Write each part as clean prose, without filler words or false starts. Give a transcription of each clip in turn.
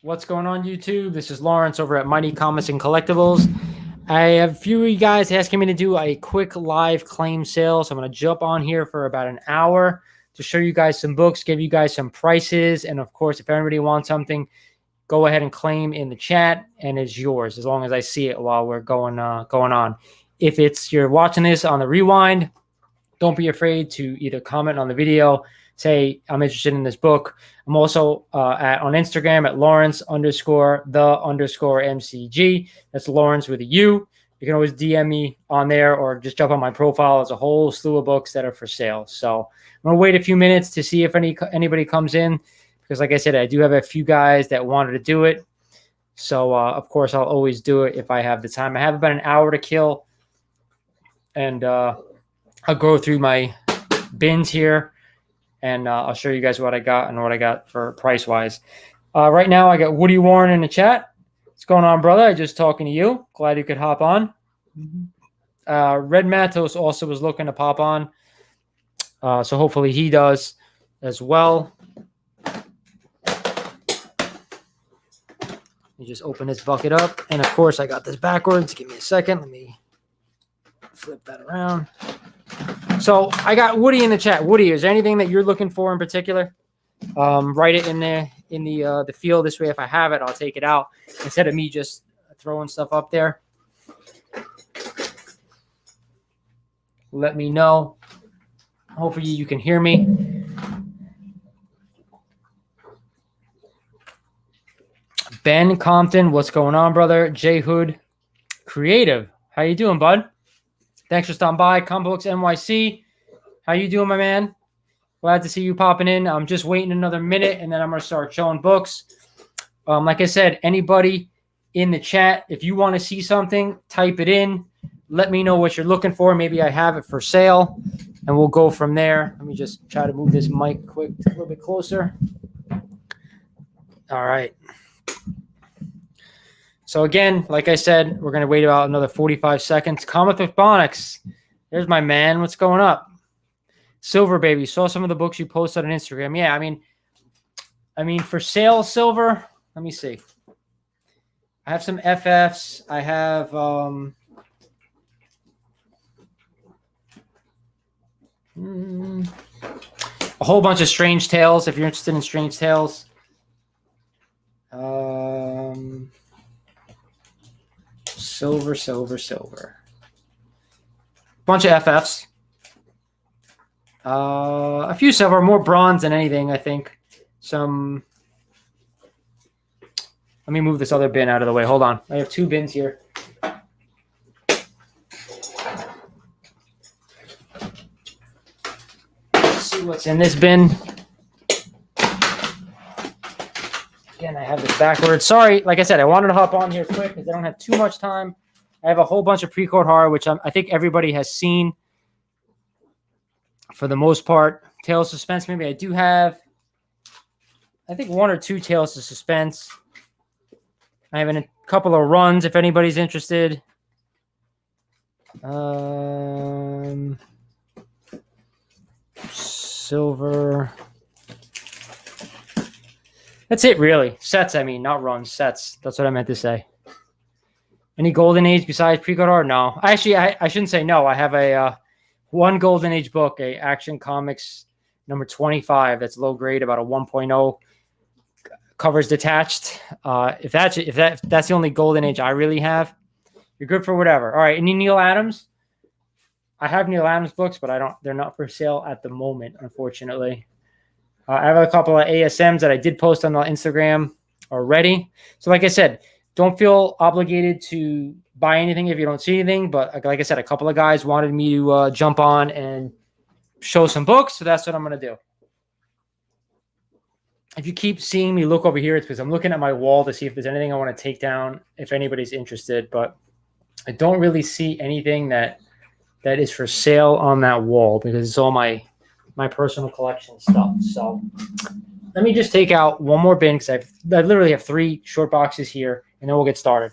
What's going on, YouTube? This is Lawrence over at Mighty Comics and Collectibles. I have a few of you guys asking me to do a quick live claim sale, so I'm going to jump on here for about an hour to show you guys some books, give you guys some prices, and of course, if anybody wants something, go ahead and claim in the chat, and it's yours as long as I see it while we're going on. If you're watching this on the rewind, don't be afraid to either comment on the video, say I'm interested in this book. I'm also on Instagram at Lawrence_the_MCG. That's Lawrence with a U. You can always DM me on there or just jump on my profile. There's a whole slew of books that are for sale. So I'm gonna wait a few minutes to see if anybody comes in, because like I said, I do have a few guys that wanted to do it. So of course I'll always do it if I have the time. I have about an hour to kill, and I'll go through my bins here, and I'll show you guys what I got and what I got for price-wise. Right now, I got Woody Warren in the chat. What's going on, brother? I just talking to you. Glad you could hop on. Red Matos also was looking to pop on, so hopefully he does as well. Let me just open this bucket up, and of course, I got this backwards. Give me a second. Let me flip that around. So I got Woody in the chat. Woody, is there anything that you're looking for in particular? Write it in the field. This way, if I have it, I'll take it out instead of me just throwing stuff up there. Let me know. Hopefully you can hear me. Ben Compton, what's going on, brother? Jay Hood, Creative. How you doing, bud? Thanks for stopping by. Comic Books NYC. How you doing, my man? Glad to see you popping in. I'm just waiting another minute, and then I'm going to start showing books. Like I said, anybody in the chat, if you want to see something, type it in. Let me know what you're looking for. Maybe I have it for sale, and we'll go from there. Let me just try to move this mic quick a little bit closer. All right. So again, like I said, we're going to wait about another 45 seconds. Comic with Bonix. There's my man. What's going up? Silver Baby. Saw some of the books you posted on Instagram. Yeah, I mean for sale, Silver. Let me see. I have some FFs. I have a whole bunch of Strange Tales if you're interested in Strange Tales. Silver. Bunch of FFs. A few silver, more bronze than anything, I think. Let me move this other bin out of the way. Hold on. I have two bins here. Let's see what's in this bin. Again, I have this backwards. Sorry, like I said, I wanted to hop on here quick because I don't have too much time. I have a whole bunch of pre-code horror, which I think everybody has seen for the most part. Tales of Suspense, maybe I do have, I think, one or two Tales of Suspense. I have a couple of runs if anybody's interested. Silver. That's it, really. Sets, I mean, not runs. Sets. That's what I meant to say. Any Golden Age besides pre-code art? No. Actually, I shouldn't say no. I have a one Golden Age book, a Action Comics number 25. That's low grade, about a 1.0. Covers detached. If that's the only Golden Age I really have, you're good for whatever. All right. Any Neil Adams? I have Neil Adams books, but they're not for sale at the moment, unfortunately. I have a couple of ASMs that I did post on the Instagram already. So like I said, don't feel obligated to buy anything if you don't see anything. But like I said, a couple of guys wanted me to jump on and show some books. So that's what I'm going to do. If you keep seeing me look over here, it's because I'm looking at my wall to see if there's anything I want to take down, if anybody's interested. But I don't really see anything that is for sale on that wall because it's all my personal collection stuff. So let me just take out one more bin because I literally have 3 short boxes here, and then we'll get started.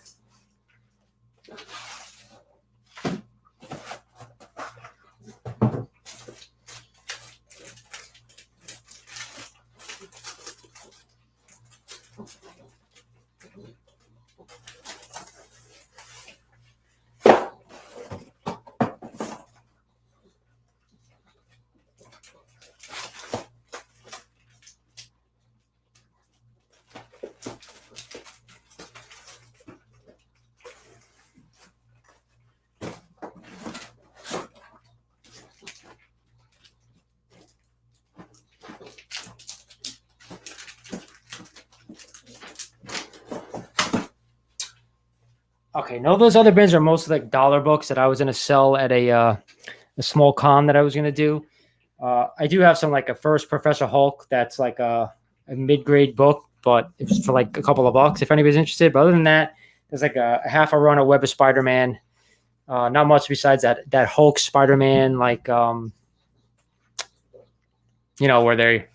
Okay, no, those other bins are mostly like dollar books that I was going to sell at a small con that I was going to do. I do have some like a First Professor Hulk that's like a mid-grade book, but it's for like a couple of bucks if anybody's interested. But other than that, there's like a half a run of Web of Spider-Man. Not much besides that Hulk Spider-Man, like where the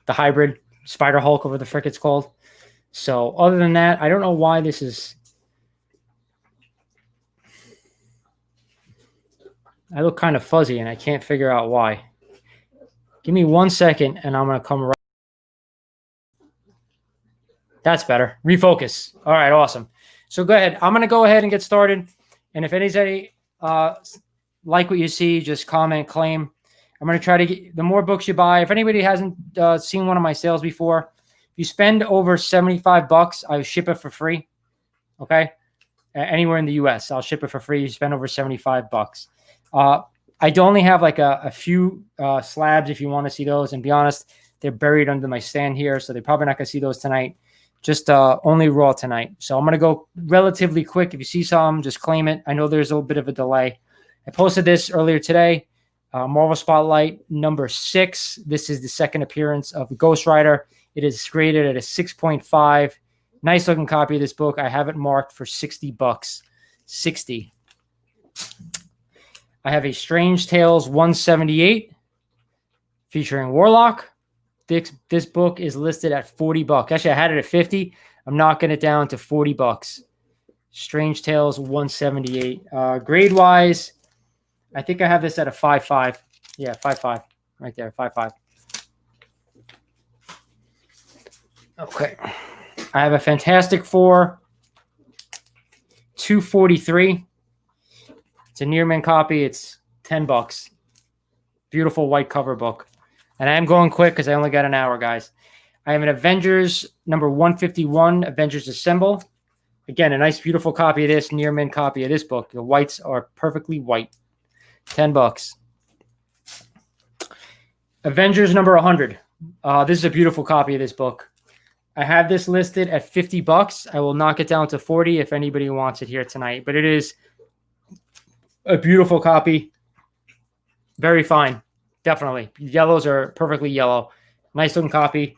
hybrid Spider Hulk, over the frick it's called. So other than that, I don't know why this is. I look kind of fuzzy and I can't figure out why. Give me 1 second and I'm going to come right. That's better. Refocus. All right, awesome. So go ahead. I'm going to go ahead and get started. And if anybody like what you see, just comment, claim. I'm going to try to get the more books you buy. If anybody hasn't seen one of my sales before, if you spend over $75, I ship it for free. Okay. Anywhere in the US, I'll ship it for free. You spend over $75. I do only have like a few slabs if you want to see those. And be honest, they're buried under my stand here, so they're probably not going to see those tonight. Just only raw tonight. So I'm going to go relatively quick. If you see some, just claim it. I know there's a little bit of a delay. I posted this earlier today. Marvel Spotlight number 6. This is the second appearance of Ghost Rider. It is graded at a 6.5. Nice looking copy of this book. I have it marked for $60. 60. I have a Strange Tales 178 featuring Warlock. This book is listed at $40. Actually, I had it at 50. I'm knocking it down to $40. Strange Tales 178. Grade wise, I think I have this at a 5.5. Yeah, 5.5. Right there, 5.5. Okay. I have a Fantastic Four 243. It's a Nearman copy. It's $10. Beautiful white cover book. And I am going quick because I only got an hour, guys. I have an Avengers number 151, Avengers Assemble. Again, a nice, beautiful copy of this, Nearman copy of this book. The whites are perfectly white. $10. Avengers number 100. This is a beautiful copy of this book. I have this listed at $50. I will knock it down to 40 if anybody wants it here tonight. But it is a beautiful copy. Very fine. Definitely. Yellows are perfectly yellow. Nice looking copy.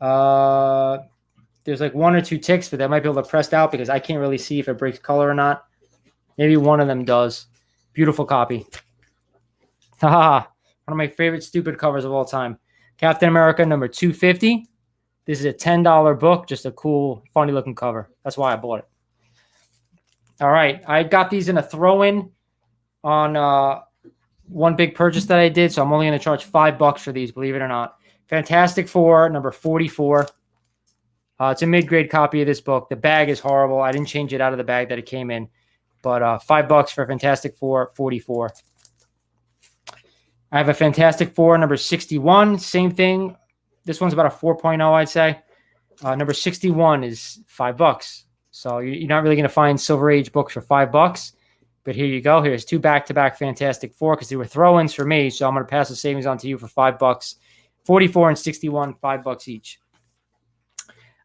There's like 1 or 2 ticks, but that might be able to press out because I can't really see if it breaks color or not. Maybe one of them does. Beautiful copy. Haha. One of my favorite stupid covers of all time. Captain America number 250. This is a $10 book. Just a cool, funny looking cover. That's why I bought it. All right. I got these in a throw-in on one big purchase that I did, so I'm only going to charge $5 for these, believe it or not. Fantastic Four, number 44. It's a mid-grade copy of this book. The bag is horrible. I didn't change it out of the bag that it came in, but $5 for Fantastic Four, 44. I have a Fantastic Four, number 61. Same thing. This one's about a 4.0, I'd say. Number 61 is $5. So you're not really going to find Silver Age books for $5. But here you go. Here's 2 back-to-back Fantastic Four because they were throw-ins for me. So I'm going to pass the savings on to you for $5. 44 and 61, $5 each.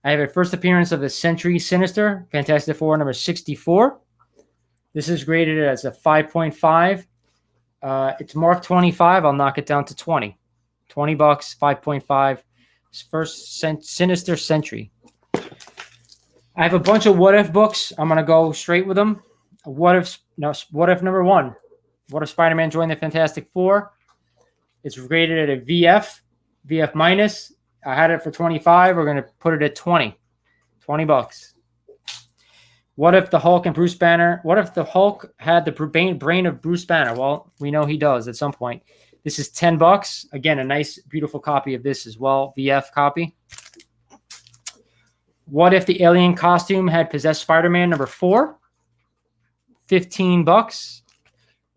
I have a first appearance of the Sentry Sinister, Fantastic Four, number 64. This is graded as a 5.5. It's marked 25. I'll knock it down to 20. $20, 5.5. First Sinister Sentry. I have a bunch of What If books. I'm going to go straight with them. What If number 1? What if Spider-Man joined the Fantastic Four? It's rated at a VF minus. I had it for 25. We're going to put it at 20. $20. What if the Hulk and Bruce Banner? What if the Hulk had the brain of Bruce Banner? Well, we know he does at some point. This is $10. Again, a nice, beautiful copy of this as well. VF copy. What if the alien costume had possessed Spider-Man number 4? $15.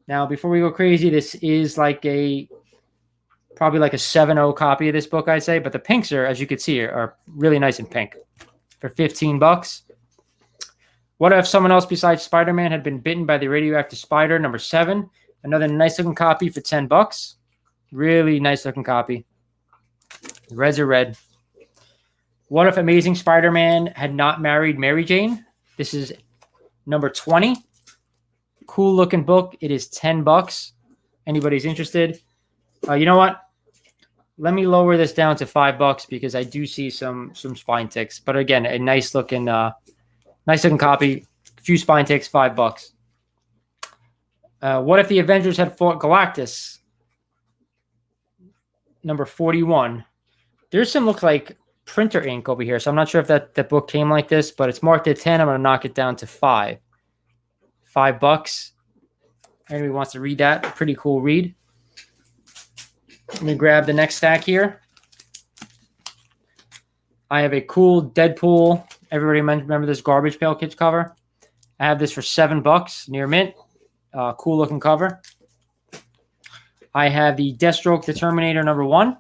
Now, before we go crazy, this is like probably like a 7.0 copy of this book, I'd say. But the pinks are, as you can see, are really nice and pink for $15. What if someone else besides Spider-Man had been bitten by the radioactive spider, number 7? Another nice looking copy for $10. Really nice looking copy. The reds are red. What if Amazing Spider-Man had not married Mary Jane? This is number 20. Cool looking book. It is $10. Anybody's interested? You know what? Let me lower this down to $5 because I do see some spine ticks. But again, a nice looking copy. A few spine ticks, $5. What if the Avengers had fought Galactus? Number 41. There's some look like printer ink over here, so I'm not sure if that book came like this, but it's marked at 10. I'm going to knock it down to 5. $5. Anybody wants to read that? Pretty cool read. Let me grab the next stack here. I have a cool Deadpool. Everybody remember this Garbage Pail Kids cover? I have this for $7 near mint. Cool looking cover. I have the Deathstroke the Terminator number 1.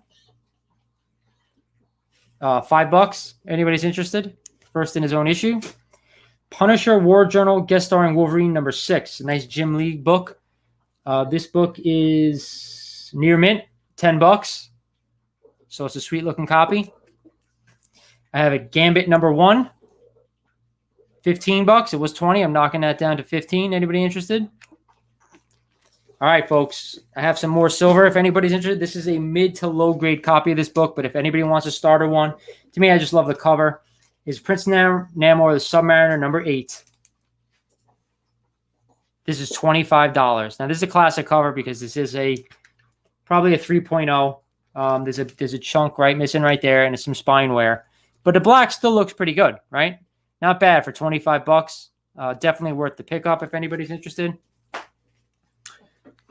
$5. Anybody's interested? First in his own issue. Punisher War Journal guest starring Wolverine number 6. A nice Jim Lee book. This book is near mint, $10. So it's a sweet looking copy. I have a Gambit number 1. $15. It was 20. I'm knocking that down to 15. Anybody interested? All right, folks. I have some more silver if anybody's interested. This is a mid to low grade copy of this book, but if anybody wants a starter one, to me, I just love the cover. Is Prince Namor the Submariner number 8. This is $25. Now, this is a classic cover because this is probably a 3.0. There's a chunk missing right there, and it's some spine wear. But the black still looks pretty good, right? Not bad for $25. Definitely worth the pickup if anybody's interested.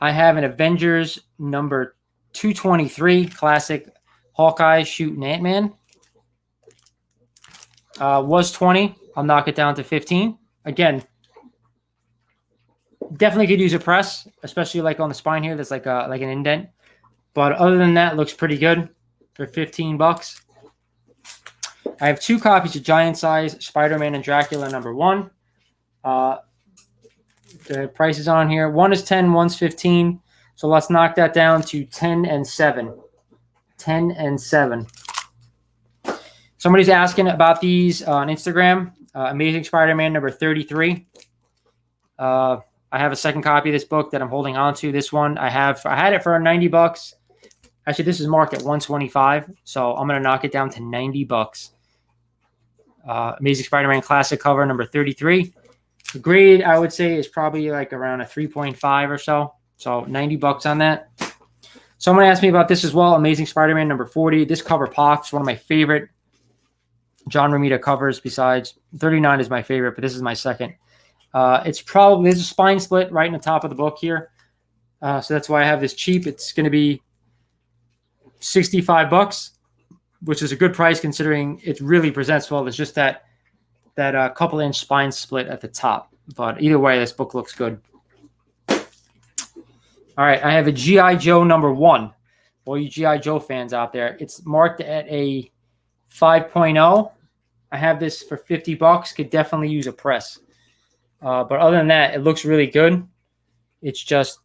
I have an Avengers number 223 classic Hawkeye shooting Ant-Man. Was 20. I'll knock it down to 15. Again, definitely could use a press, especially like on the spine here. There's like an indent. But other than that, looks pretty good for $15. I have 2 copies of Giant Size Spider-Man and Dracula number 1. The price is on here. One is 10, one's 15. So let's knock that down to 10 and 7. 10 and 7. Somebody's asking about these on Instagram. Amazing Spider-Man number 33. I have a second copy of this book that I'm holding on to. This one I had it for $90. Actually, this is marked at $125, so I'm going to knock it down to $90. Amazing Spider-Man classic cover number 33. The grade, I would say, is probably like around a 3.5 or so. So $90 on that. Someone asked me about this as well. Amazing Spider-Man number 40. This cover pops. One of my favorite John Romita covers. Besides 39 is my favorite, but this is my second. There's a spine split right in the top of the book here. So that's why I have this cheap. It's going to be $65, which is a good price considering it really presents well. There's just that couple inch spine split at the top. But either way, this book looks good. All right, I have a G.I. Joe number 1. All you G.I. Joe fans out there, it's marked at a 5.0. I have this for $50. Could definitely use a press. But other than that, it looks really good. It's just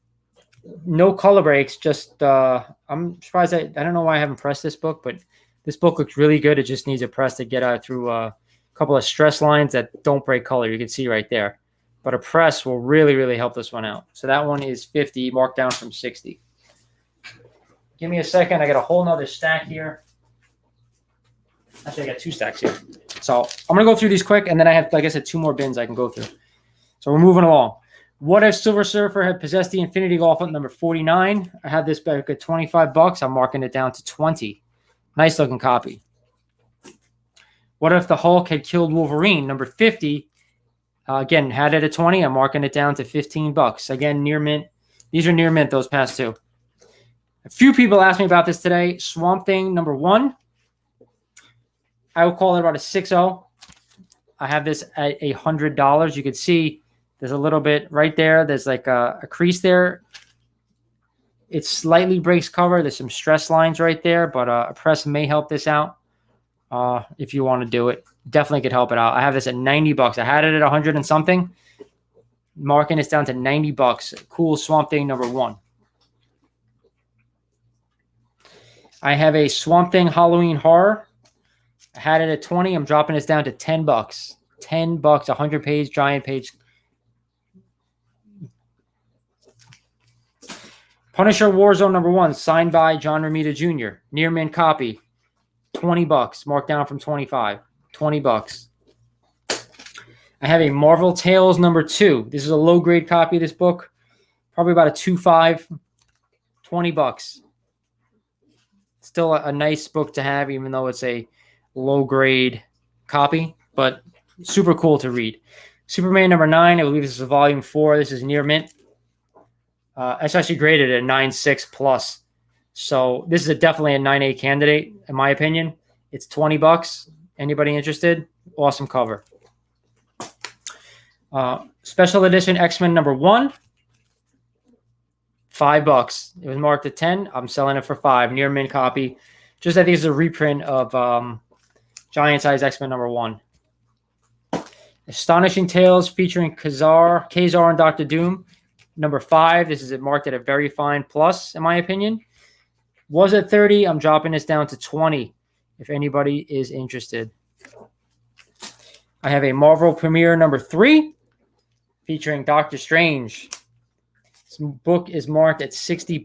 no color breaks. Just I'm surprised. I don't know why I haven't pressed this book, but this book looks really good. It just needs a press to get through a couple of stress lines that don't break color. You can see right there. But a press will really, really help this one out. So that one is 50, marked down from 60. Give me a second. I got a whole nother stack here. Actually, I got 2 stacks here. So I'm going to go through these quick, and then I have, like I said, 2 more bins I can go through. So we're moving along. What if Silver Surfer had possessed the Infinity Gauntlet number 49? I had this back at $25. I'm marking it down to 20. Nice looking copy. What if the Hulk had killed Wolverine? Number 50. Again, had it at 20. I'm marking it down to $15. Again, near mint. These are near mint, those past 2. A few people asked me about this today. Swamp Thing number 1. I would call it about a 6.0. I have this at $100. You could see there's a little bit right there. There's like a crease there. It slightly breaks cover. There's some stress lines right there, but a press may help this out if you want to do it. Definitely could help it out. I have this at $90. I had it at 100 and something. Marking this down to $90. Cool Swamp Thing number 1. I have a Swamp Thing Halloween Horror. I had it at 20. I'm dropping this down to $10. $10, 100-page giant page Punisher Warzone #1, signed by John Romita Jr. Near mint copy, $20, marked down from 25. $20. I have a Marvel Tales #2. This is a low grade copy of this book, probably about a 2.5, $20. Still a nice book to have, even though it's a low grade copy, but super cool to read. Superman #9, I believe this is a volume 4. This is near mint. It's actually graded at 9.6 plus. So this is definitely a 9A candidate, in my opinion. It's $20. Anybody interested? Awesome cover. Special edition X-Men #1, $5. It was marked at 10. I'm selling it for 5. Near mint copy. Just I think it's a reprint of Giant Size X-Men #1. Astonishing Tales featuring Kazar and Doctor Doom #5. This is marked at a very fine plus, in my opinion. Was at 30. I'm dropping this down to 20 if anybody is interested. I have a Marvel Premiere #3 featuring Doctor Strange. This book is marked at $60.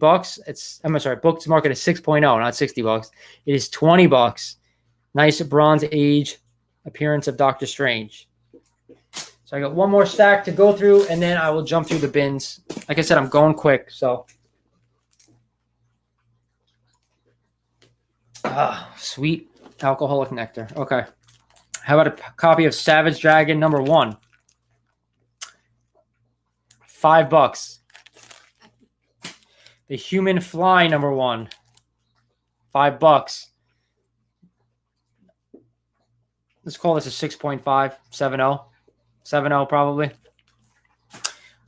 Book is marked at 6.0, not $60. It is $20. Nice Bronze Age appearance of Doctor Strange. So I got one more stack to go through, and then I will jump through the bins. Like I said, I'm going quick, so. Sweet alcoholic nectar. Okay. How about a copy of Savage Dragon #1? $5. The Human Fly #1. $5. Let's call this a 6.5, 7.0. 7.0 probably.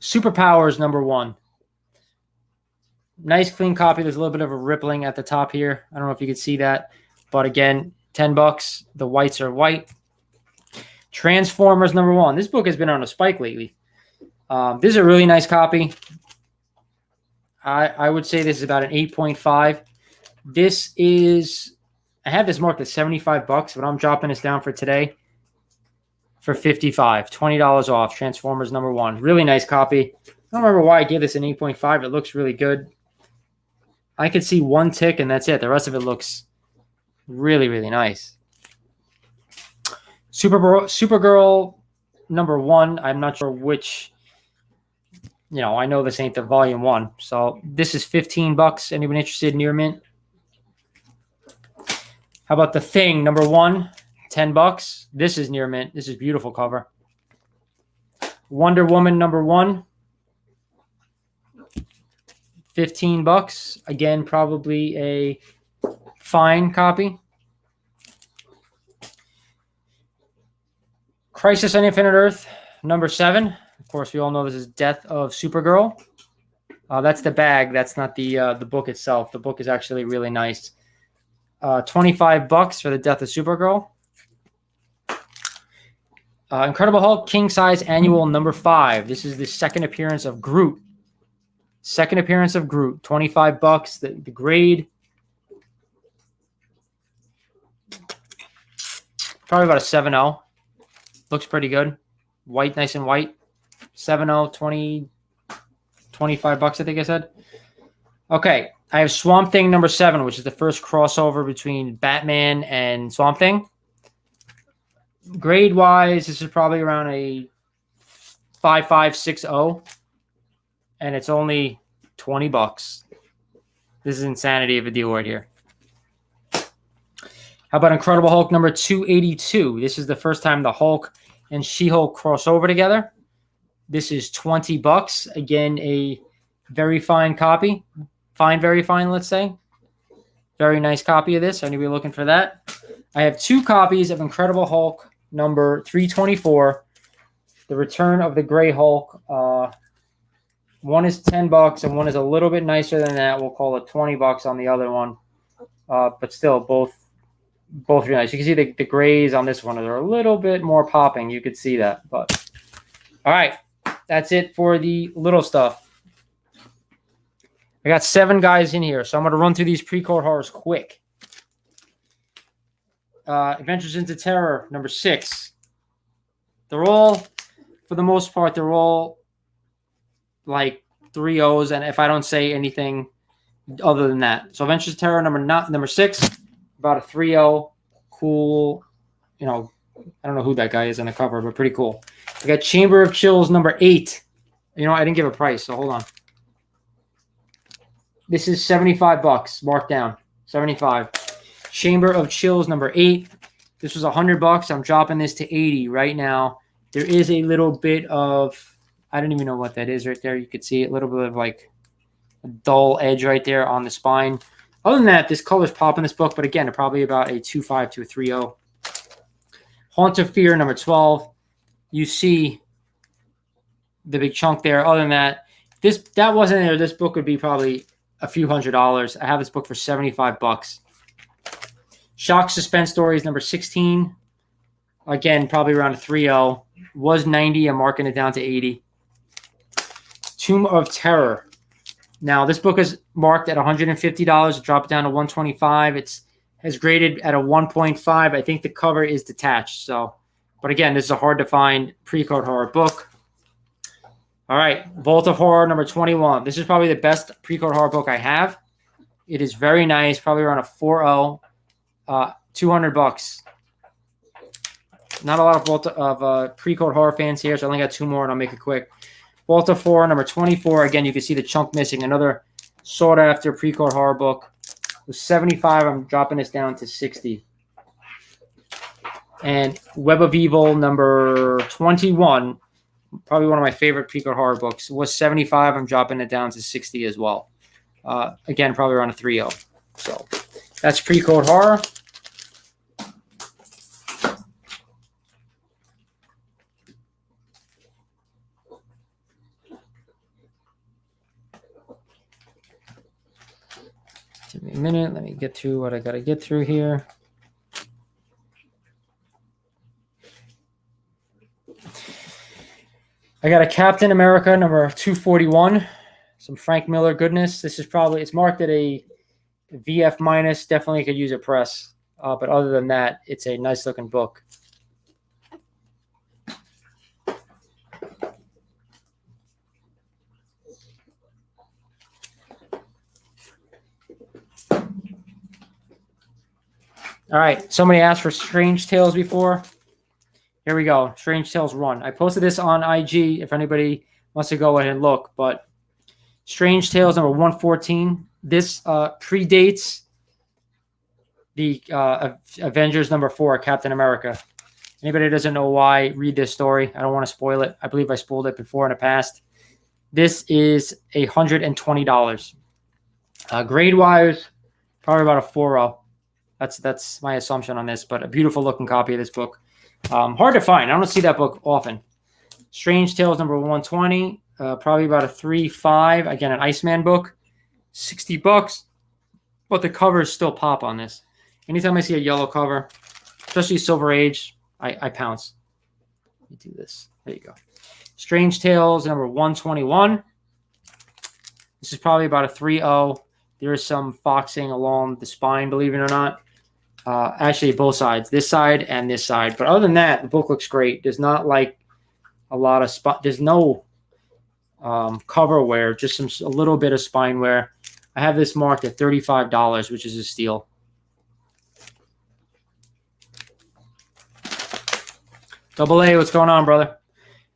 Superpowers #1. Nice clean copy. There's a little bit of a rippling at the top here. I don't know if you can see that. But again, $10. The whites are white. Transformers #1. This book has been on a spike lately. This is a really nice copy. I would say this is about an 8.5. This is, I have this marked at $75, but I'm dropping this down for today for $55. $20 off. Transformers #1. Really nice copy. I don't remember why I gave this an 8.5. It looks really good. I could see one tick, and that's it. The rest of it looks really, really nice. Supergirl #1. I'm not sure which. I know this ain't the volume 1. So this is $15. Anyone interested? Near mint. How about The Thing #1? $10. This is near mint. This is beautiful cover. Wonder Woman #1. $15. Again, probably a fine copy. Crisis on Infinite Earth #7. Of course, we all know this is Death of Supergirl. That's the bag. That's not the book itself. The book is actually really nice. $25 for the Death of Supergirl. Incredible Hulk King Size Annual #5. This is the second appearance of Groot. Second appearance of Groot. $25. The grade. Probably about a 7.0. Looks pretty good. White, nice and white. 7.0, 20, $25, I think I said. Okay, I have Swamp Thing #7, which is the first crossover between Batman and Swamp Thing. Grade-wise, this is probably around a 5.5, 6.0, and it's only $20. This is insanity of a deal right here. How about Incredible Hulk #282? This is the first time the Hulk and She-Hulk cross over together. This is $20. Again, a very fine copy. Fine, very fine, let's say. Very nice copy of this. Anybody looking for that? I have 2 copies of Incredible Hulk #324. The Return of the Gray Hulk. One is $10 and one is a little bit nicer than that. We'll call it $20 on the other one. But still, both really nice. You can see the grays on this one are a little bit more popping. You could see that. But all right, that's it for the little stuff. I got 7 guys in here, so I'm going to run through these pre-code horrors quick. Adventures into Terror #6. They're all, for the most part, they're all like 3.0s, and if I don't say anything other than that. So Adventures of Terror number 6, about a 3.0. Cool. You know, I don't know who that guy is on the cover, but pretty cool. I got Chamber of Chills number 8. You know, I didn't give a price, so hold on. This is $75, marked down. 75. Chamber of Chills number 8. This was $100. I'm dropping this to 80 right now. There is a little bit of, I don't even know what that is right there. You could see it, a little bit of like a dull edge right there on the spine. Other than that, this color's pop in this book, but again, probably about a 2.5 to a 3.0. Haunt of Fear number 12. You see the big chunk there. Other than that, that wasn't there. This book would be probably a few $100s. I have this book for $75. Shock Suspense Stories number 16. Again, probably around a 3.0. Was 90. I'm marking it down to 80. Tomb of Terror. Now, this book is marked at $150. Drop it down to $125. It's has graded at a 1.5. I think the cover is detached. So, but again, this is a hard to find pre-code horror book. All right, Vault of Horror number 21. This is probably the best pre-code horror book I have. It is very nice, probably around a 4.0, $200. Not a lot of pre-code horror fans here, so I only got 2 more, and I'll make it quick. Vault of Horror number 24. Again, you can see the chunk missing. Another sought-after pre-code horror book. It was 75. I'm dropping this down to 60. And Web of Evil number 21. Probably one of my favorite pre-code horror books. It was 75. I'm dropping it down to 60 as well. Again, probably around a 3.0. So that's pre-code horror. Give me a minute. Let me get through what I got to get through here. I got a Captain America number 241. Some Frank Miller goodness. This is probably, it's marked at a VF minus. Definitely could use a press. But other than that, it's a nice looking book. All right. Somebody asked for Strange Tales before. Here we go. Strange Tales 1. I posted this on IG if anybody wants to go ahead and look. But Strange Tales number 114. This predates the Avengers number 4, Captain America. Anybody that doesn't know why, read this story. I don't want to spoil it. I believe I spoiled it before in the past. This is $120. Grade-wise, probably about a 4.0. That's my assumption on this, but a beautiful looking copy of this book. Hard to find. I don't see that book often. Strange Tales number 120, probably about a 3.5. Again, an Iceman book, $60. But the covers still pop on this. Anytime I see a yellow cover, especially Silver Age, I pounce. Let me do this. There you go. Strange Tales number 121. This is probably about a 3.0. There is some foxing along the spine, believe it or not. Actually, both sides, this side and this side. But other than that, the book looks great. There's not like a lot of spot. There's no cover wear, just a little bit of spine wear. I have this marked at $35, which is a steal. Double A, what's going on, brother?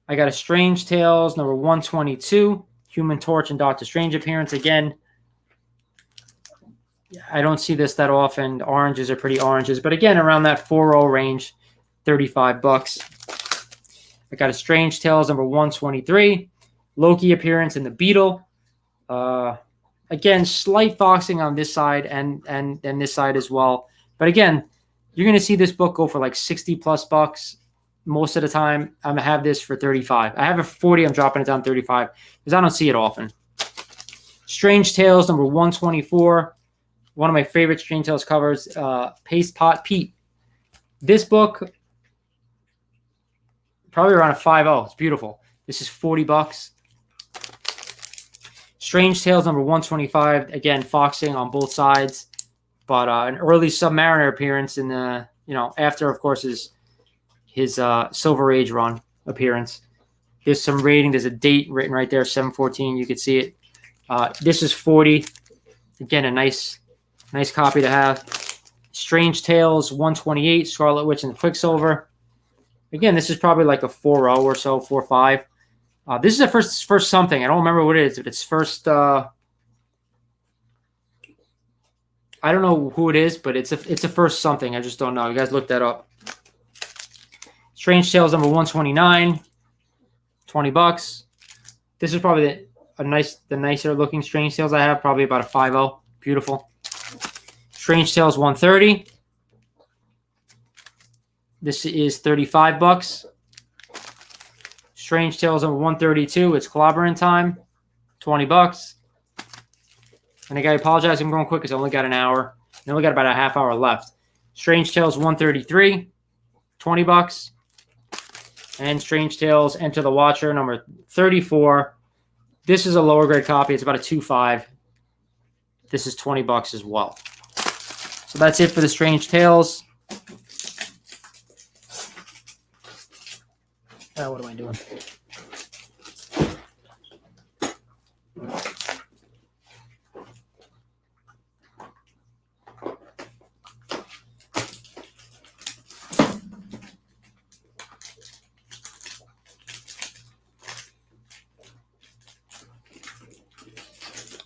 I got a Strange Tales number 122, Human Torch and Doctor Strange appearance again. I don't see this that often. The oranges are pretty oranges, but again, around that 4.0 range, $35. I got a Strange Tales number 123, Loki appearance in the Beetle. Again, slight foxing on this side and this side as well. But again, you're going to see this book go for like $60+ most of the time. I'm going to have this for $35. I have it for 40. I'm dropping it down to $35 because I don't see it often. Strange Tales number 124. One of my favorite Strange Tales covers, Paste Pot Pete. This book, probably around a 5.0. It's beautiful. This is $40. Strange Tales number 125. Again, foxing on both sides, but an early Submariner appearance in the, after of course his Silver Age run appearance. There's some rating. There's a date written right there, 7/14. You can see it. This is $40. Again, a nice copy to have. Strange Tales 128, Scarlet Witch and Quicksilver. Again, this is probably like a 4.0 or so, 4.5. This is a first something. I don't remember what it is. If it's first, I don't know who it is, but it's a first something. I just don't know. You guys look that up. Strange Tales number 129, $20. This is probably the nicer looking Strange Tales I have. Probably about a 5.0. Beautiful. Strange Tales 130. This is $35. Strange Tales number 132. It's Clobbering Time. $20. And I gotta apologize. I'm going quick because I only got an hour. I only got about a half hour left. Strange Tales 133. $20. And Strange Tales Enter the Watcher number 34. This is a lower grade copy. It's about a 2.5. This is $20 as well. So that's it for the Strange Tales. What am I doing?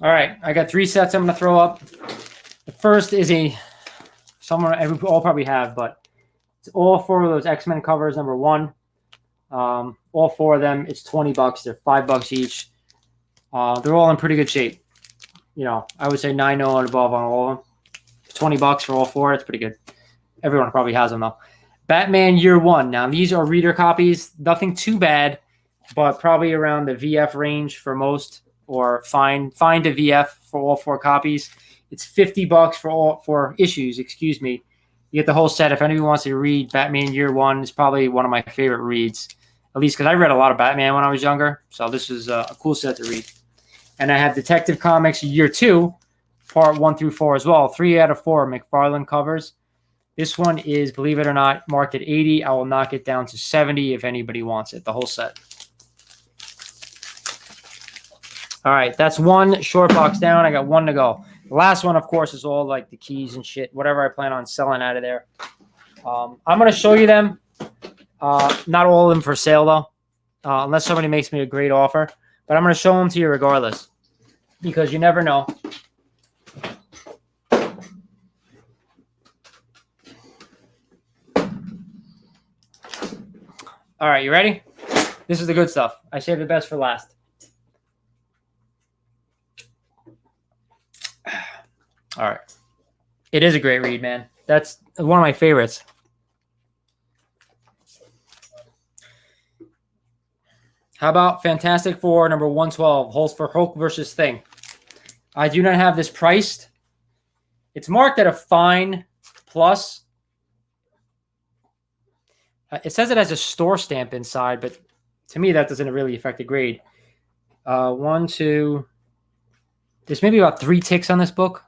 All right, I got 3 sets I'm going to throw up. The first is all probably have, but it's all 4 of those X-Men covers, number 1. All 4 of them, it's $20. They're $5 each. They're all in pretty good shape. You know, I would say 9.0 and above on all of them. $20 for all 4. It's pretty good. Everyone probably has them though. Batman Year One. Now these are reader copies. Nothing too bad, but probably around the VF range for most, or find a VF for all 4 copies. It's $50 for all 4 issues. Excuse me. You get the whole set. If anyone wants to read Batman Year One, it's probably one of my favorite reads. At least because I read a lot of Batman when I was younger. So this is a cool set to read. And I have Detective Comics Year 2, Part 1 through 4 as well. 3 out of 4 McFarlane covers. This one is, believe it or not, marked at 80. I will knock it down to 70 if anybody wants it, the whole set. All right, that's 1 short box down. I got 1 to go. The last one, of course, is all like the keys and shit, whatever I plan on selling out of there. I'm going to show you them. Not all of them for sale, though, unless somebody makes me a great offer. But I'm going to show them to you regardless, because you never know. All right, you ready? This is the good stuff. I saved the best for last. All right. It is a great read, man. That's one of my favorites. How about Fantastic Four number 112, Hulk versus Thing? I do not have this priced. It's marked at a fine plus. It says it has a store stamp inside, but to me that doesn't really affect the grade. 1, 2. There's maybe about 3 ticks on this book.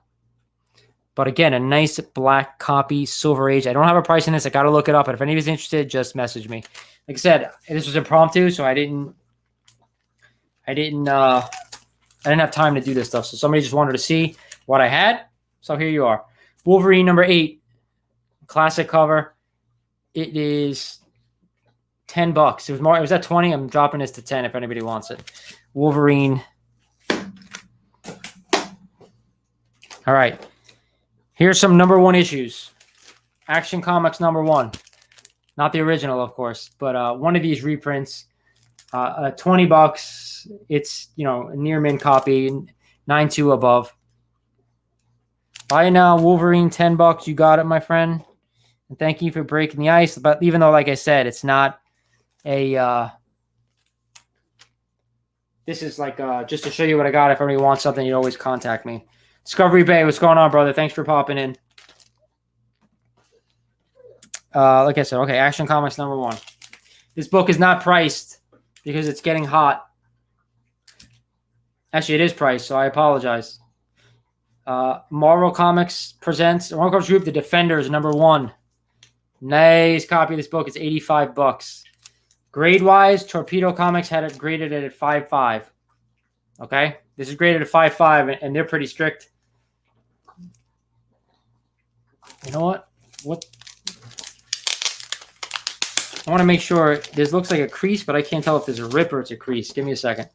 But again, a nice black copy, Silver Age. I don't have a price in this. I got to look it up. And if anybody's interested, just message me. Like I said, this was impromptu, so I didn't have time to do this stuff. So somebody just wanted to see what I had. So here you are. Wolverine number 8, classic cover. It is $10. It was at 20. I'm dropping this to 10 if anybody wants it. Wolverine. All right. Here's some number 1 issues. Action Comics number 1. Not the original, of course, but one of these reprints. $20. It's, you know, a near mint copy, 9.2 above. Buy now, Wolverine, $10. You got it, my friend. And thank you for breaking the ice. But even though, like I said, it's not a this is like just to show you what I got. If anybody wants something, you always contact me. Discovery Bay, what's going on, brother? Thanks for popping in. Like I said, okay, Action Comics number 1. This book is not priced because it's getting hot. Actually, it is priced, so I apologize. Marvel Comics presents, Marvel Comics Group, The Defenders, number 1. Nice copy of this book. It's $85. Grade-wise, Torpedo Comics had it graded at 5.5. Okay? This is graded at 5.5, and they're pretty strict. You know what? I want to make sure this looks like a crease, but I can't tell if there's a rip or it's a crease. Give me a second.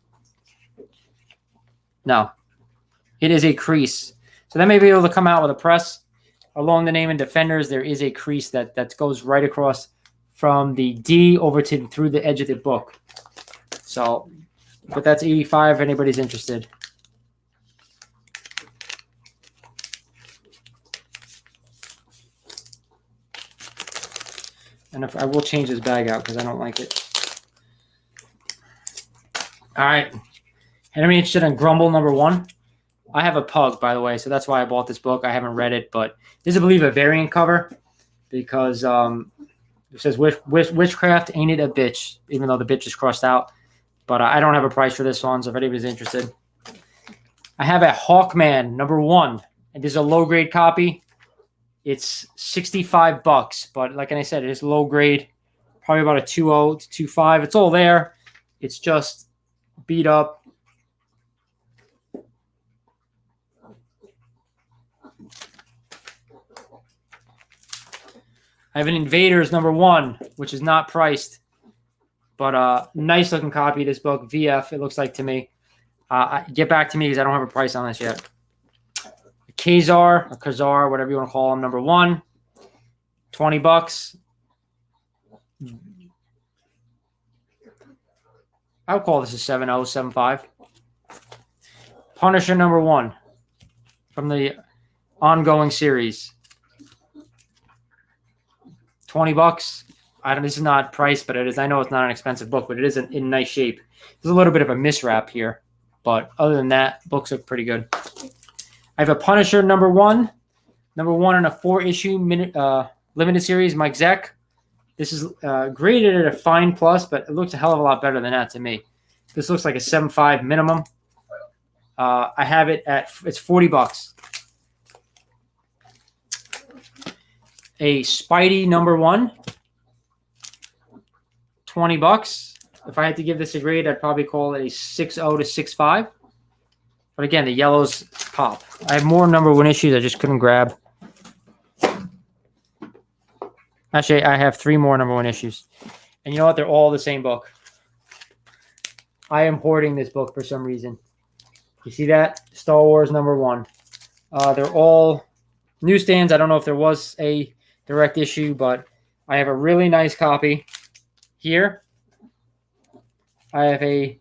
No, it is a crease. So that may be able to come out with a press. Along the name and Defenders, there is a crease that goes right across from the D over to through the edge of the book. So, but that's 85 if anybody's interested. And if I will change this bag out because I don't like it. All right. Anybody interested in Grumble #1? I have a pug, by the way, so that's why I bought this book. I haven't read it, but this is, I believe, a variant cover because it says Witchcraft Ain't It a Bitch, even though the bitch is crossed out. But I don't have a price for this one, so if anybody's interested. I have a Hawkman #1, and this is a low-grade copy. It's $65, but like I said, it is low grade, probably about a 2.0 to 2.5. It's all there. It's just beat up. I have an Invaders #1, which is not priced, but a nice looking copy of this book. VF, it looks like to me. Get back to me because I don't have a price on this yet. Khazar, or Khazar, whatever you want to call him, #1, $20. I would call this a 7.0, 7.5. Punisher #1 from the ongoing series, $20. This is not priced, but it is. I know it's not an expensive book, but it is in nice shape. There's a little bit of a miswrap here, but other than that, books look pretty good. I have a Punisher #1 in a 4-issue limited series, Mike Zeck. This is graded at a fine plus, but it looks a hell of a lot better than that to me. This looks like a 7.5 minimum. I have it at, it's $40. A Spidey #1, $20. If I had to give this a grade, I'd probably call it a 6.0 to 6.5. But again, the yellows pop. I have more #1 issues I just couldn't grab. Actually, I have 3 more #1 issues. And you know what? They're all the same book. I am hoarding this book for some reason. You see that? Star Wars #1. They're all newsstands. I don't know if there was a direct issue, but I have a really nice copy here. I have a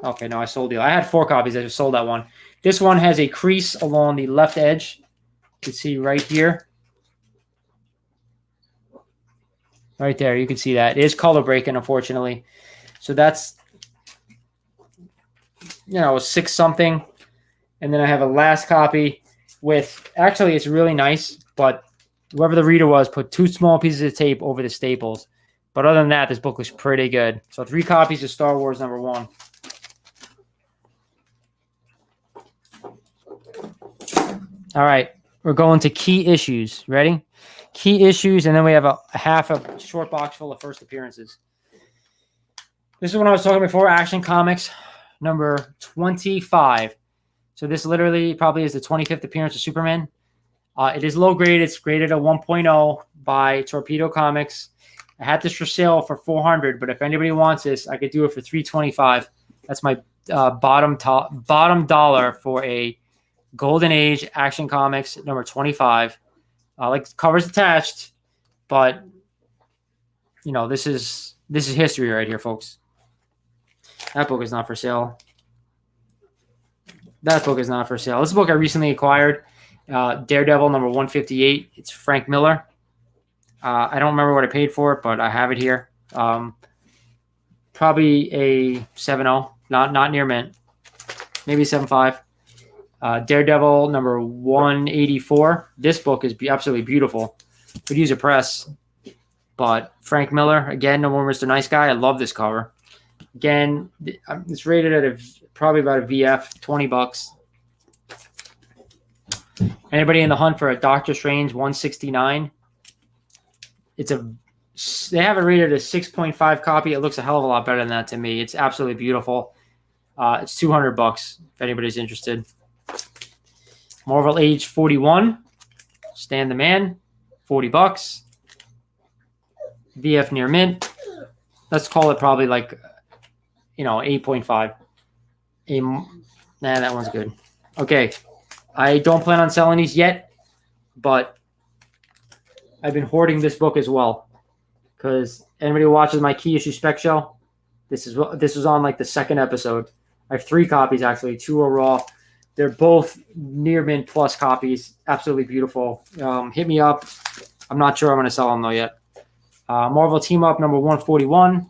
okay, no, I sold it. I had 4 copies. I just sold that one. This one has a crease along the left edge. You can see right here. Right there, you can see that. It is color breaking, unfortunately. So that's, 6 something. And then I have a last copy with, actually, it's really nice, but whoever the reader was put 2 small pieces of tape over the staples. But other than that, this book looks pretty good. So 3 copies of Star Wars #1. All right, we're going to key issues. Ready? Key issues, and then we have a half a short box full of first appearances. This is what I was talking before, Action Comics #25. So this literally probably is the 25th appearance of Superman. It is low grade. It's graded a 1.0 by Torpedo Comics. I had this for sale for $400, but if anybody wants this, I could do it for $325. That's my bottom dollar for a Golden Age Action Comics #25. Like covers attached, but this is history right here, folks. That book is not for sale. That book is not for sale. This is a book I recently acquired. Daredevil #158. It's Frank Miller. I don't remember what I paid for it, but I have it here. Probably a 7.0, not near mint. Maybe 7.5. Daredevil #184. This book is absolutely beautiful. Could use a press. But Frank Miller, again, No More Mr. Nice Guy. I love this cover. Again, it's rated at probably about a VF, $20. Anybody in the hunt for a Doctor Strange 169? They have it rated a 6.5 copy. It looks a hell of a lot better than that to me. It's absolutely beautiful. It's $200 if anybody's interested. Marvel Age 41. Stan the Man. $40. VF Near Mint. Let's call it probably like, 8.5. Nah, that one's good. Okay. I don't plan on selling these yet, but I've been hoarding this book as well. Because anybody who watches my Key Issue Spec Show, this was on like the second episode. I have 3 copies actually. 2 are raw. They're both near mint plus copies. Absolutely beautiful. Hit me up. I'm not sure I'm going to sell them though yet. Marvel Team Up number 141.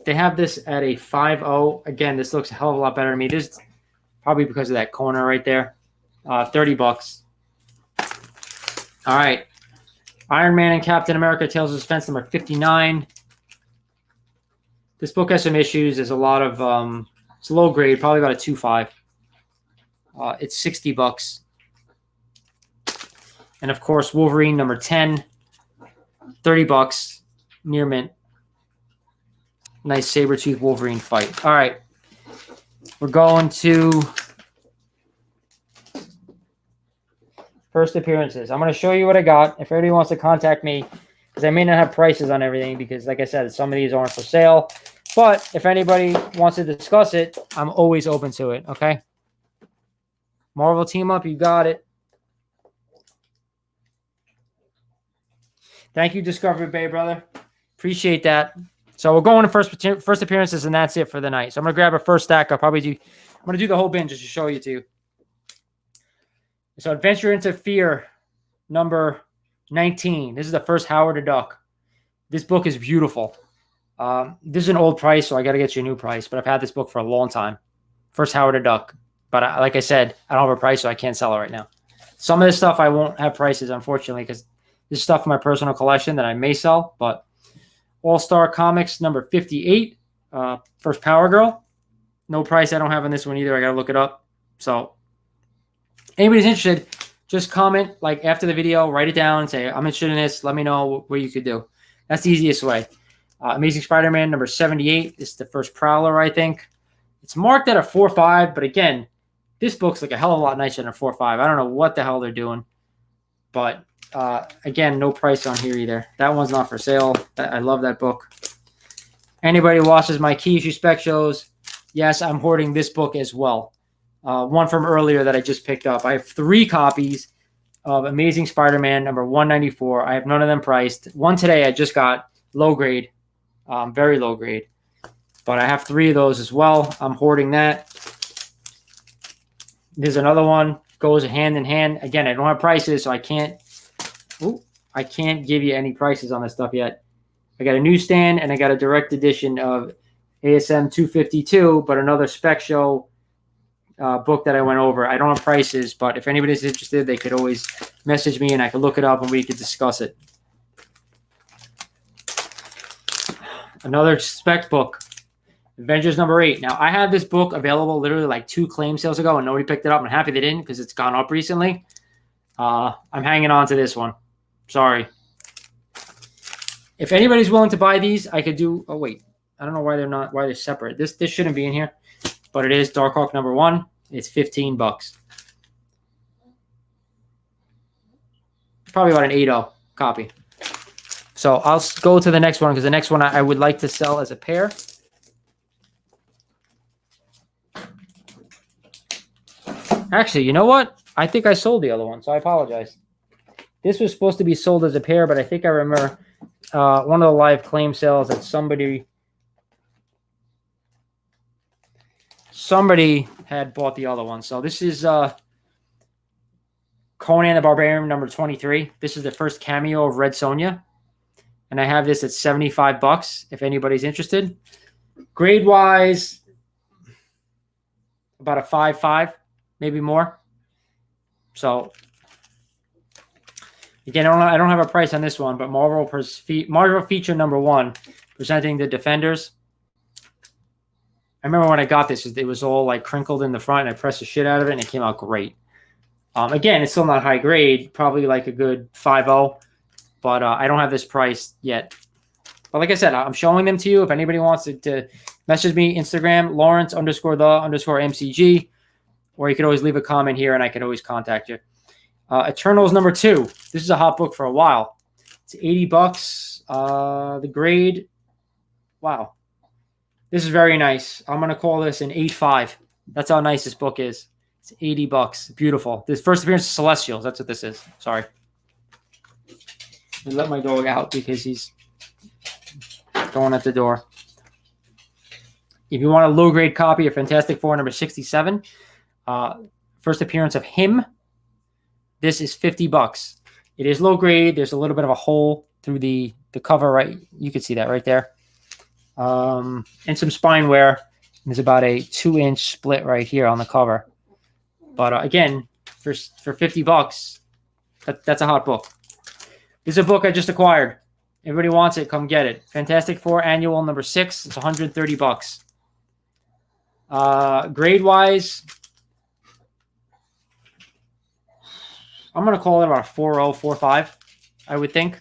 They have this at a 5.0. Again, this looks a hell of a lot better to me. This probably because of that corner right there. $30. All right. Iron Man and Captain America Tales of Suspense number 59. This book has some issues. There's a lot of it's low grade, probably about a 2.5. It's $60. And of course, Wolverine number 10, $30, near mint. Nice Sabretooth Wolverine fight. All right. We're going to first appearances. I'm going to show you what I got. If anybody wants to contact me, because I may not have prices on everything, because like I said, some of these aren't for sale. But if anybody wants to discuss it, I'm always open to it, okay? Marvel Team Up, you got it. Thank you, Discovery Bay, brother. Appreciate that. So we're going to first appearances, and that's it for the night. So I'm going to grab a first stack. I'm going to do the whole bin just to show you to you. So Adventure into Fear, number 19. This is the first Howard the Duck. This book is beautiful. This is an old price, so I got to get you a new price. But I've had this book for a long time. First Howard the Duck. But like I said, I don't have a price, so I can't sell it right now. Some of this stuff I won't have prices, unfortunately, because this is stuff in my personal collection that I may sell. But All-Star Comics number 58, first Power Girl. No price I don't have on this one either. I got to look it up. So anybody's interested, just comment like after the video, write it down, and say, I'm interested in this. Let me know what you could do. That's the easiest way. Amazing Spider-Man number 78. This is the first Prowler, I think. It's marked at a 4.5, but again, this book's like a hell of a lot nicer than a 4.5. I don't know what the hell they're doing. But again, no price on here either. That one's not for sale. I love that book. Anybody who watches my Key Issue Spec shows, yes, I'm hoarding this book as well. One from earlier that I just picked up. I have 3 copies of Amazing Spider-Man number 194. I have none of them priced. One today I just got low grade, very low grade. But I have 3 of those as well. I'm hoarding that. There's another one. Goes hand in hand. Again, I don't have prices, so I can't give you any prices on this stuff yet. I got a newsstand, and I got a direct edition of ASM 252, but another spec show book that I went over. I don't have prices, but if anybody's interested, they could always message me, and I could look it up, and we could discuss it. Another spec book, Avengers number 8. Now, I had this book available literally like 2 claim sales ago, and nobody picked it up. I'm happy they didn't because it's gone up recently. I'm hanging on to this one. Sorry. If anybody's willing to buy these, I could do. Oh wait, I don't know why they're separate. This shouldn't be in here, but it is Darkhawk number 1. It's $15. Probably about an 8.0 copy. So I'll go to the next one because the next one I would like to sell as a pair. Actually, you know what? I think I sold the other one, so I apologize. This was supposed to be sold as a pair, but I think I remember one of the live claim sales that somebody had bought the other one. So this is Conan the Barbarian number 23. This is the first cameo of Red Sonja. And I have this at $75 if anybody's interested. Grade-wise, about a 5.5, maybe more. So, again, I don't have a price on this one, but Marvel feature number 1, presenting the Defenders. I remember when I got this, it was all like crinkled in the front, and I pressed the shit out of it, and it came out great. Again, it's still not high grade, probably like a good 5.0. But I don't have this price yet. But like I said, I'm showing them to you. If anybody wants to message me, Instagram, Lawrence_the_MCG, or you could always leave a comment here and I could always contact you. Eternals number 2. This is a hot book for a while. It's $80. The grade, wow. This is very nice. I'm going to call this an 8.5. That's how nice this book is. It's $80. Beautiful. This first appearance of Celestials. That's what this is. Sorry. I let my dog out because he's going at the door. If you want a low-grade copy of Fantastic Four number 67, first appearance of him, this is $50. It is low-grade. There's a little bit of a hole through the cover, right? You can see that right there. And some spine wear. There's about a 2-inch split right here on the cover. But again, for $50, that's a hot book. This is a book I just acquired. Everybody wants it. Come get it. Fantastic Four Annual number 6. It's $130. Grade-wise, I'm going to call it about a 4.0, 4.5, I would think.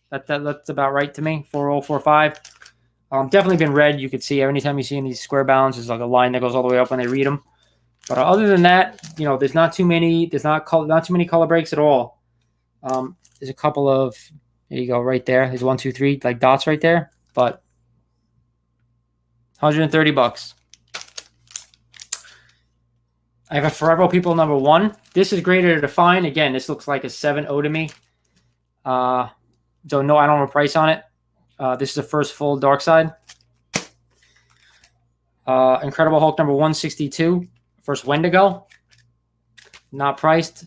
That's about right to me, 4.0, 4.5. Definitely been read. You could see anytime you see in these square bounds, there's like a line that goes all the way up when they read them. But other than that, there's not too many. There's not too many color breaks at all. There's a couple of, there you go, right there. There's 1, 2, 3, like dots right there. But $130. I have a Forever People number 1. This is graded to define. Again, this looks like a 7.0 to me. Don't know. I don't have a price on it. This is the first full Dark Side. Incredible Hulk number 162. First Wendigo. Not priced.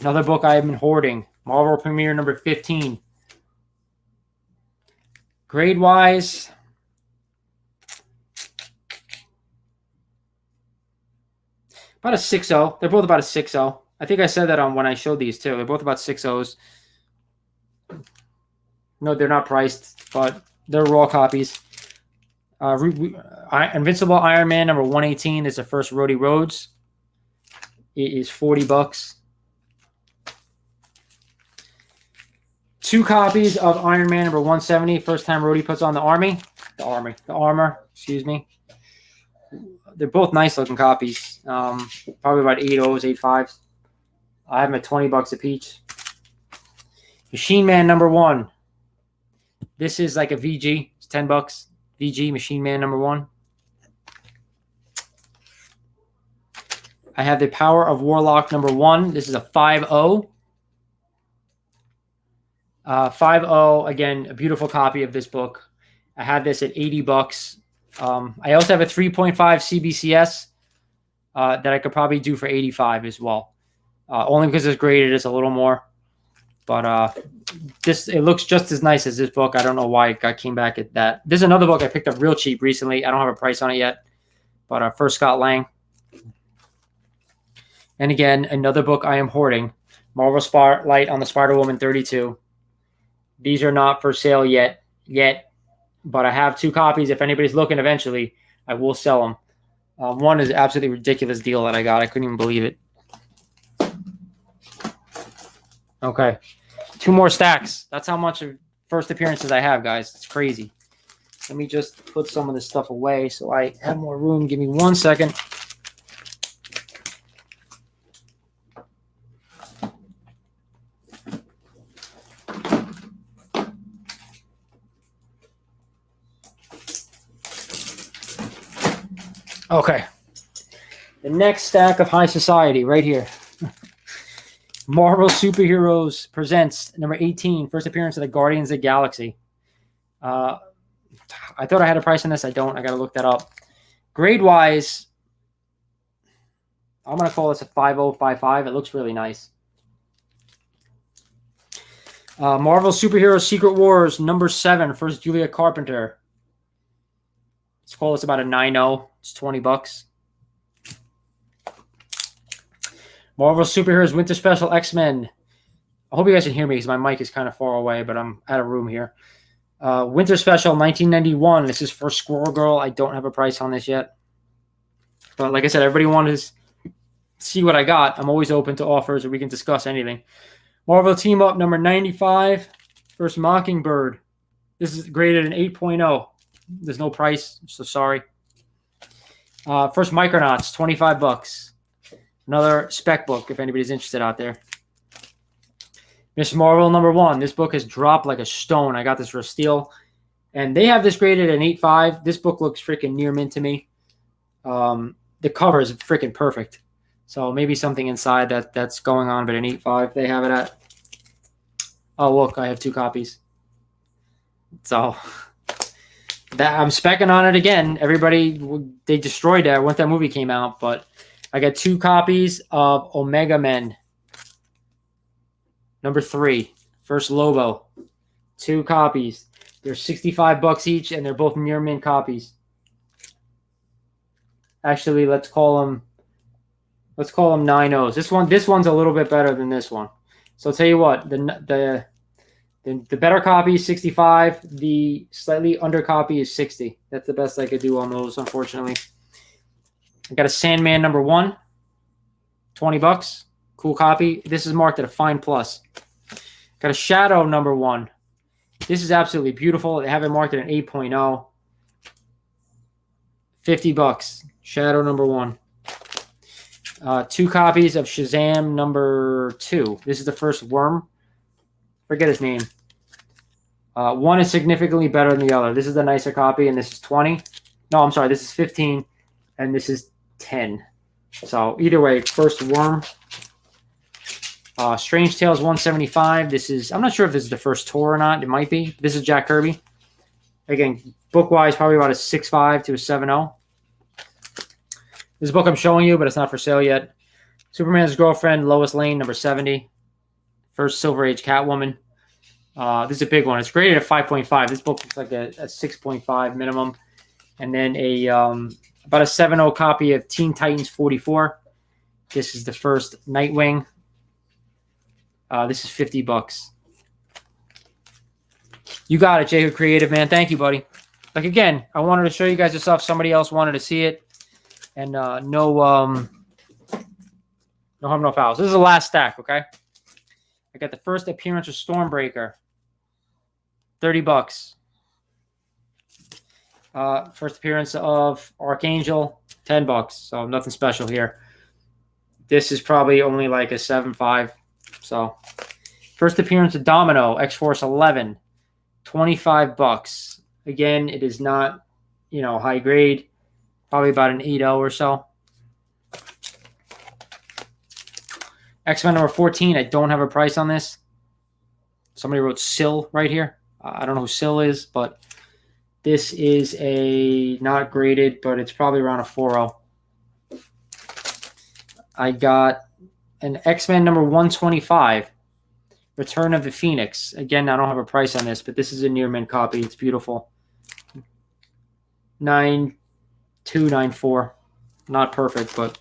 Another book I have been hoarding. Marvel Premiere number 15. Grade-wise, about a 6.0. They're both about a 6.0. I think I said that on when I showed these too. They're both about 6.0s. No, they're not priced, but they're raw copies. Invincible Iron Man number 118 is the first Rhodey Rhodes. It is $40. 2 copies of Iron Man number 170. First time Rhodey puts on the armor. Excuse me. They're both nice looking copies. Probably about 8.0s, 8.5s. I have them at $20 a piece. Machine Man number 1. This is like a VG. It's $10. VG Machine Man number 1. I have the Power of Warlock number 1. This is a 5.0. 5.0, again, a beautiful copy of this book. I had this at $80. I also have a 3.5 CBCS that I could probably do for $85 as well. Only because it's graded as a little more. But it looks just as nice as this book. I don't know why I came back at that. This is another book I picked up real cheap recently. I don't have a price on it yet. But first Scott Lang. And again, another book I am hoarding. Marvel Spotlight on the Spider-Woman 32. These are not for sale yet, but I have 2 copies. If anybody's looking eventually, I will sell them. One is an absolutely ridiculous deal that I got. I couldn't even believe it. Okay. 2 more stacks. That's how much of first appearances I have, guys. It's crazy. Let me just put some of this stuff away so I have more room. Give me 1 second. Okay. The next stack of High Society right here. Marvel Superheroes presents number 18, first appearance of the Guardians of the Galaxy. I thought I had a price on this. I don't. I got to look that up. Grade-wise, I'm going to call this a 5.0, 5.5. It looks really nice. Marvel Superheroes Secret Wars number 7, first Julia Carpenter. Let's call this about a 9.0. It's $20. Marvel Superheroes Winter Special X-Men. I hope you guys can hear me because my mic is kind of far away, but I'm out of room here. Winter Special 1991. This is for Squirrel Girl. I don't have a price on this yet. But like I said, everybody wanted to see what I got. I'm always open to offers or we can discuss anything. Marvel Team Up number 95. First Mockingbird. This is graded an 8.0. There's no price, so sorry. First Micronauts, $25. Another spec book, if anybody's interested out there. Miss Marvel #1. This book has dropped like a stone. I got this for a steal. And they have this graded at an 8.5. This book looks freaking near mint to me. The cover is freaking perfect. So maybe something inside that's going on, but an 8.5 they have it at. Oh, look, I have 2 copies. So that I'm specking on it again. Everybody, they destroyed that once that movie came out, but I got 2 copies of Omega Men. #3, First Lobo. 2 copies. They're $65 each, and they're both near mint copies. Actually, let's call them 9.0s. This one's a little bit better than this one. So I'll tell you what, the better copy is 65. The slightly under copy is 60. That's the best I could do on those, unfortunately. I got a Sandman #1, $20. Cool copy. This is marked at a fine plus. Got a Shadow #1. This is absolutely beautiful. They have it marked at an 8.0. $50. Shadow #1. 2 copies of Shazam #2. This is the first Worm. Forget his name. One is significantly better than the other. This is the nicer copy, and this is 20. No, I'm sorry. This is 15, and this is 10. So either way, first Worm. Strange Tales 175. This is, I'm not sure if this is the first tour or not. It might be. This is Jack Kirby. Again, book-wise, probably about a 6.5 to a 7.0. This is a book I'm showing you, but it's not for sale yet. Superman's Girlfriend, Lois Lane, #70. First Silver Age Catwoman. This is a big one. It's graded at 5.5. This book looks like a 6.5 minimum. And then about a 7.0 copy of Teen Titans 44. This is the first Nightwing. This is $50. You got it, Jacob Creative, man. Thank you, buddy. Like, again, I wanted to show you guys the stuff. Somebody else wanted to see it. And no harm, no fouls. This is the last stack, okay? I got the first appearance of Stormbreaker. $30. First appearance of Archangel. $10. So nothing special here. This is probably only like a 7.5. So first appearance of Domino, X-Force 11. $25. Again, it is not, high grade. Probably about an 8.0 or so. X-Men #14. I don't have a price on this. Somebody wrote Syl right here. I don't know who Syl is, but this is a not graded, but it's probably around a 4.0. I got an X-Men #125. Return of the Phoenix. Again, I don't have a price on this, but this is a near mint copy. It's beautiful. 9.294. Not perfect, but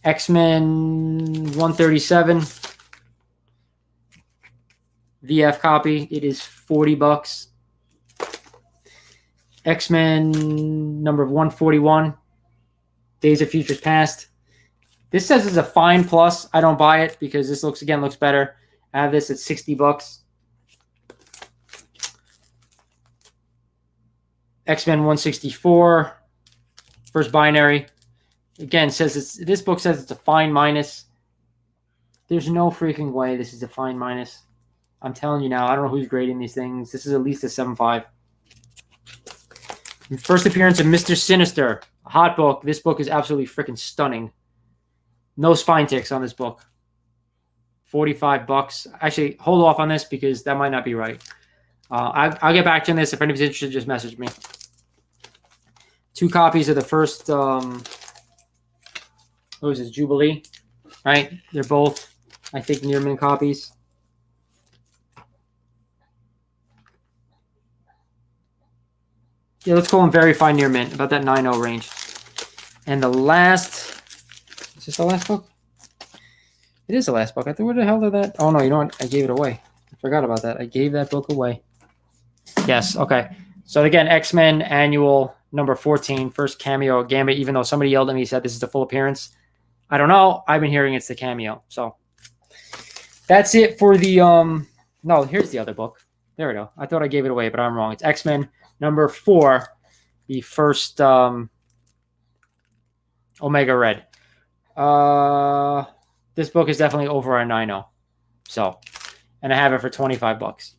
X-Men 137 VF copy. It is $40. X-Men #141 Days of Futures Past. This says it's a fine plus. I don't buy it because this looks better. I have this at $60. X-Men 164 First Binary. Again, this book says it's a fine minus. There's no freaking way this is a fine minus. I'm telling you now, I don't know who's grading these things. This is at least a 7.5. First appearance of Mr. Sinister. A hot book. This book is absolutely freaking stunning. No spine ticks on this book. $45. Actually, hold off on this because that might not be right. I'll get back to you on this. If anybody's interested, just message me. 2 copies of the first, what was this, Jubilee, right? They're both, I think, near mint copies. Yeah, let's call them very fine near mint, about that 9.0 range. And the last, is this the last book? It is the last book. I thought, where the hell did that? Oh, no, you know what? I gave it away. I forgot about that. I gave that book away. Yes, okay. So, again, X-Men Annual #14, first cameo of Gambit, even though somebody yelled at me and said this is the full appearance. I don't know. I've been hearing it's the cameo. So, that's it for the, no, here's the other book. There we go. I thought I gave it away, but I'm wrong. It's X-Men #4, the first Omega Red. This book is definitely over a 9.0. So, and I have it for $25.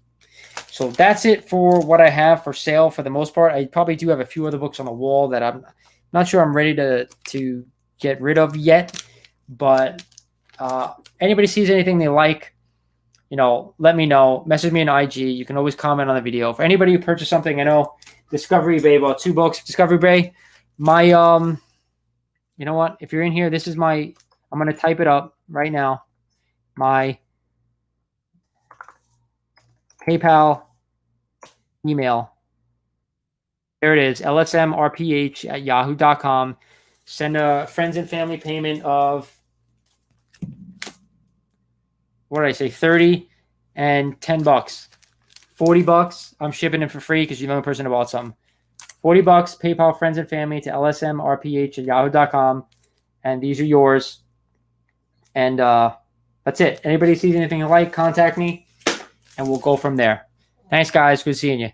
So that's it for what I have for sale for the most part. I probably do have a few other books on the wall that I'm not sure I'm ready to get rid of yet. But anybody sees anything they like, let me know. Message me on IG. You can always comment on the video. For anybody who purchased something, I know Discovery Bay bought 2 books. Discovery Bay, my you know what? If you're in here, this is my. I'm gonna type it up right now. My PayPal email. There it is, lsmrph@yahoo.com. Send a friends and family payment of, what did I say, 30 and $10. $40. I'm shipping it for free because you're the only person who bought something. $40, PayPal, friends and family to lsmrph@yahoo.com. And these are yours. And that's it. Anybody sees anything you like, contact me, and we'll go from there. Thanks, guys. Good seeing you.